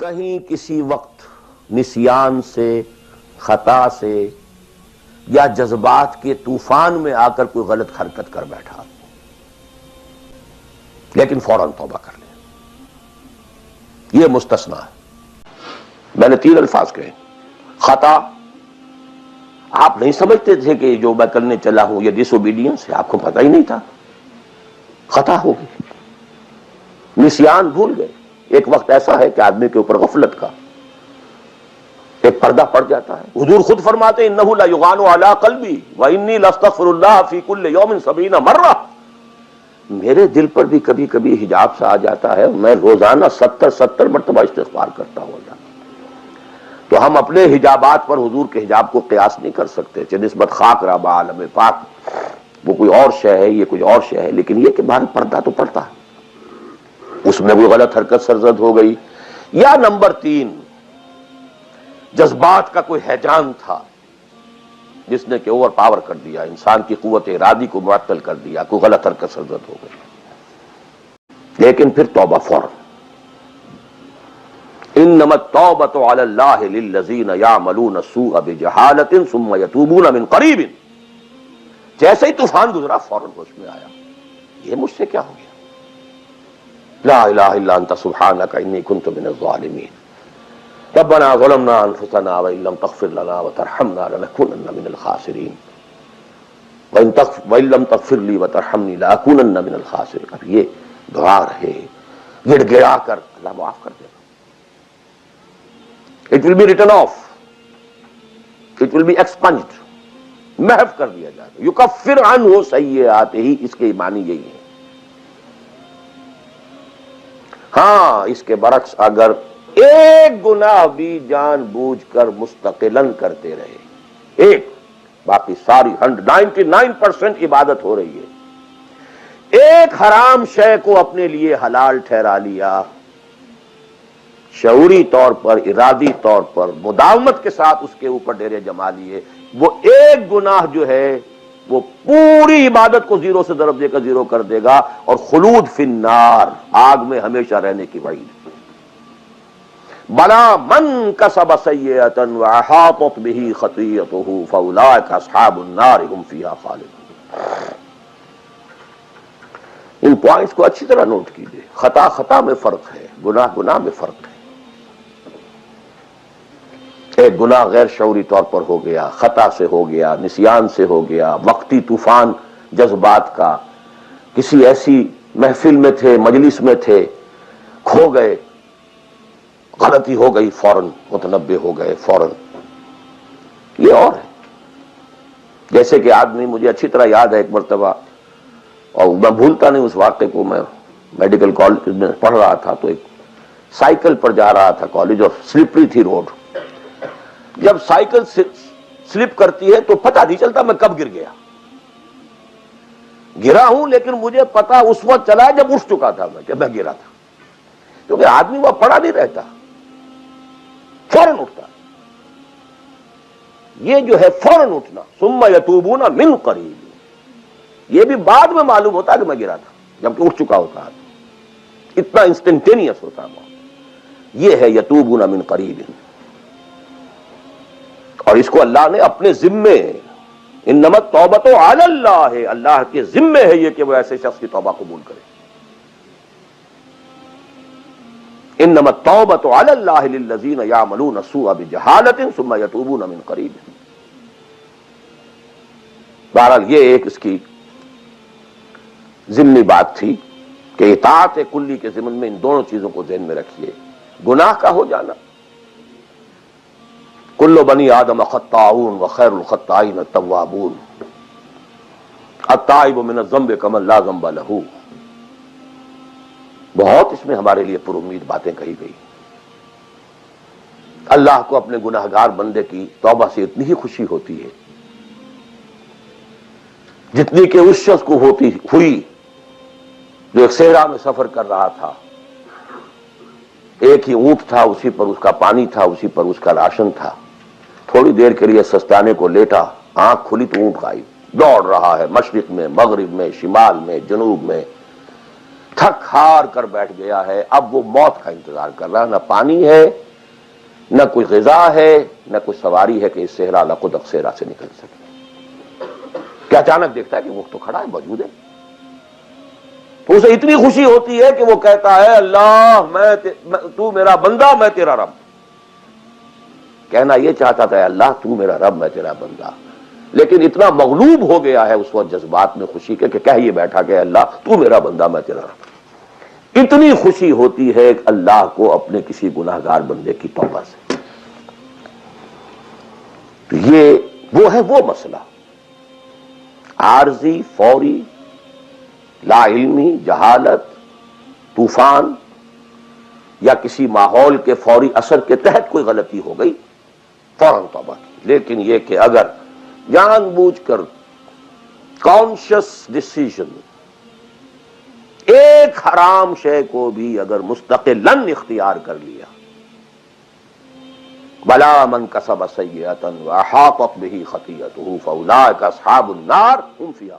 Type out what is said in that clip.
کہیں کسی وقت نسیان سے، خطا سے یا جذبات کے طوفان میں آ کر کوئی غلط حرکت کر بیٹھا، لیکن فوراً توبہ کر لے، یہ مستثنا ہے۔ میں نے 3 الفاظ کہے، خطا، آپ نہیں سمجھتے تھے کہ جو میں کرنے چلا ہوں یہ ڈس اوبیڈینس ہے، آپ کو پتہ ہی نہیں تھا، خطا ہو گئی۔ نسیان، بھول گئے۔ ایک وقت ایسا ہے کہ آدمی کے اوپر غفلت کا ایک پردہ پڑ جاتا ہے۔ حضور خود فرماتے ہیں انہ لیغان علی قلبی وانی لاستغفر اللہ فی کل یوم 70 مرہ، میرے دل پر بھی کبھی کبھی حجاب سا آ جاتا ہے، میں روزانہ 70 مرتبہ استغفار کرتا ہوں اللہ۔ تو ہم اپنے حجابات پر حضور کے حجاب کو قیاس نہیں کر سکتے کہ نسبت خاک ربا عالم پاک، وہ کوئی اور شے ہے، یہ کوئی اور شے ہے، لیکن یہ کہ باہر پردہ تو پڑتا ہے، اس میں کوئی غلط حرکت سرزد ہو گئی۔ یا نمبر 3، جذبات کا کوئی ہیجان تھا جس نے کہ اوور پاور کر دیا، انسان کی قوت ارادی کو معطل کر دیا، کوئی غلط حرکت سرزد ہو گئی، لیکن پھر توبہ فوراً۔ انما التوبۃ علی اللہ للذین یعملون السوء بجہالۃ ثم یتوبون من قریب، جیسے ہی طوفان گزرا فوراً ہوش میں آیا، یہ مجھ سے کیا ہو گیا، لا الہ الا انت سبحانک انی کنت من الظالمین، ربنا ظلمنا انفسنا وان لم تغفر لنا وترحمنا لنکونن من الخاسرین وان لم تغفر لی وترحمنی لاکونن من الخاسرین۔ اب یہ دعا رہے، گڑ گڑا کر اللہ معاف کر دے گا۔ It will be written off, it will be expunged، محو کر دیا جائے گا۔ یکفر عنہ سیئاتہ، اس کے معنی یہی ہے۔ ہاں، اس کے برعکس اگر ایک گناہ بھی جان بوجھ کر مستقلاً کرتے رہے، ایک، باقی ساری 99% عبادت ہو رہی ہے، ایک حرام شے کو اپنے لیے حلال ٹھہرا لیا، شعوری طور پر، ارادی طور پر، مداومت کے ساتھ اس کے اوپر ڈیرے جما لیے، وہ ایک گناہ جو ہے وہ پوری عبادت کو 0 سے ضرب دے کر 0 کر دے گا، اور خلود فی النار، آگ میں ہمیشہ رہنے کی وعید۔ بلا من کسب سیئۃ واحاطت بہ خطیئتہ فاولئک اصحاب النار هم فیہا خالدون۔ ان پوائنٹس کو اچھی طرح نوٹ کیجئے، خطا خطا میں فرق ہے، گناہ گناہ میں فرق ہے۔ ایک گناہ غیر شعوری طور پر ہو گیا، خطا سے ہو گیا، نسیان سے ہو گیا، وقتی طوفان جذبات کا، کسی ایسی محفل میں تھے، مجلس میں تھے، کھو گئے، غلطی ہو گئی، فوراً متنبہ ہو گئے، فوراً۔ یہ اور ہے، جیسے کہ آدمی، مجھے اچھی طرح یاد ہے ایک مرتبہ، اور میں بھولتا نہیں اس واقعے کو، میں میڈیکل کالج میں پڑھ رہا تھا، تو ایک سائیکل پر جا رہا تھا کالج، اور سلپری تھی روڈ۔ جب سائیکل سلپ کرتی ہے تو پتہ نہیں چلتا میں کب گر گیا، گرا ہوں لیکن مجھے پتا اس وقت چلا جب اٹھ چکا تھا میں، جب میں گرا تھا، کیونکہ آدمی وہ پڑا نہیں رہتا، فوراً اٹھتا۔ یہ جو ہے فوراً اٹھنا، ثم یتوبون من قریب، یہ بھی بعد میں معلوم ہوتا کہ میں گرا تھا، جبکہ اٹھ چکا ہوتا ہے، اتنا انسٹنٹینیس ہوتا ہے موت۔ یہ ہے یتوبون من قریب، اور اس کو اللہ نے اپنے ذمے، انما التوبۃ علی اللہ، اللہ کے ذمے ہے یہ کہ وہ ایسے شخص کی توبہ قبول کرے۔ انما التوبۃ علی اللہ للذین یعملون السوء بجہالۃ ثم یتوبون من قریب۔ بہرحال یہ ایک اس کی ضمنی بات تھی کہ اطاعت کلی کے ضمن میں ان دونوں چیزوں کو ذہن میں رکھیے، گناہ کا ہو جانا، کل بنی آدم خطاؤون وخیر الخطائین التوابون، التائب من الذنب کمن لا ذنب لہ، بہت اس میں ہمارے لیے پر امید باتیں کہی گئی۔ اللہ کو اپنے گناہگار بندے کی توبہ سے اتنی ہی خوشی ہوتی ہے جتنی کہ اس شخص کو ہوئی جو ایک صحرا میں سفر کر رہا تھا، ایک ہی اونٹ تھا، اسی پر اس کا پانی تھا، اسی پر اس کا راشن تھا، تھوڑی دیر کے لیے سستانے کو لیٹا، آنکھ کھلی تو اونٹ غائب، دوڑ رہا ہے مشرق میں، مغرب میں، شمال میں، جنوب میں، تھک ہار کر بیٹھ گیا ہے، اب وہ موت کا انتظار کر رہا ہے، نہ پانی ہے، نہ کوئی غذا ہے، نہ کوئی سواری ہے کہ اس صحرا لقدق صحرا سے نکل سکے، کہ اچانک دیکھتا ہے کہ وہ تو کھڑا ہے، موجود ہے، تو اسے اتنی خوشی ہوتی ہے کہ وہ کہتا ہے اللہ تو میرا بندہ، میں تیرا رب. کہنا یہ چاہتا تھا اللہ تو میرا رب میں تیرا بندہ، لیکن اتنا مغلوب ہو گیا ہے اس وقت جذبات میں خوشی کے کہ کہہ یہ بیٹھا کہ اللہ تو میرا بندہ میں تیرا رب. اتنی خوشی ہوتی ہے کہ اللہ کو اپنے کسی گناہگار بندے کی توبہ سے. تو یہ وہ ہے وہ مسئلہ عارضی، فوری، لا علمی، جہالت، طوفان یا کسی ماحول کے فوری اثر کے تحت کوئی غلطی ہو گئی فوراً توبہ کی. لیکن یہ کہ اگر جان بوجھ کر کانشس ڈسیژن ایک حرام شے کو بھی اگر مستقلاً اختیار کر لیا، بلا من کسب سیئۃ واحاطت بہ خطیئتہ فاولئک اصحاب النار هم فیہا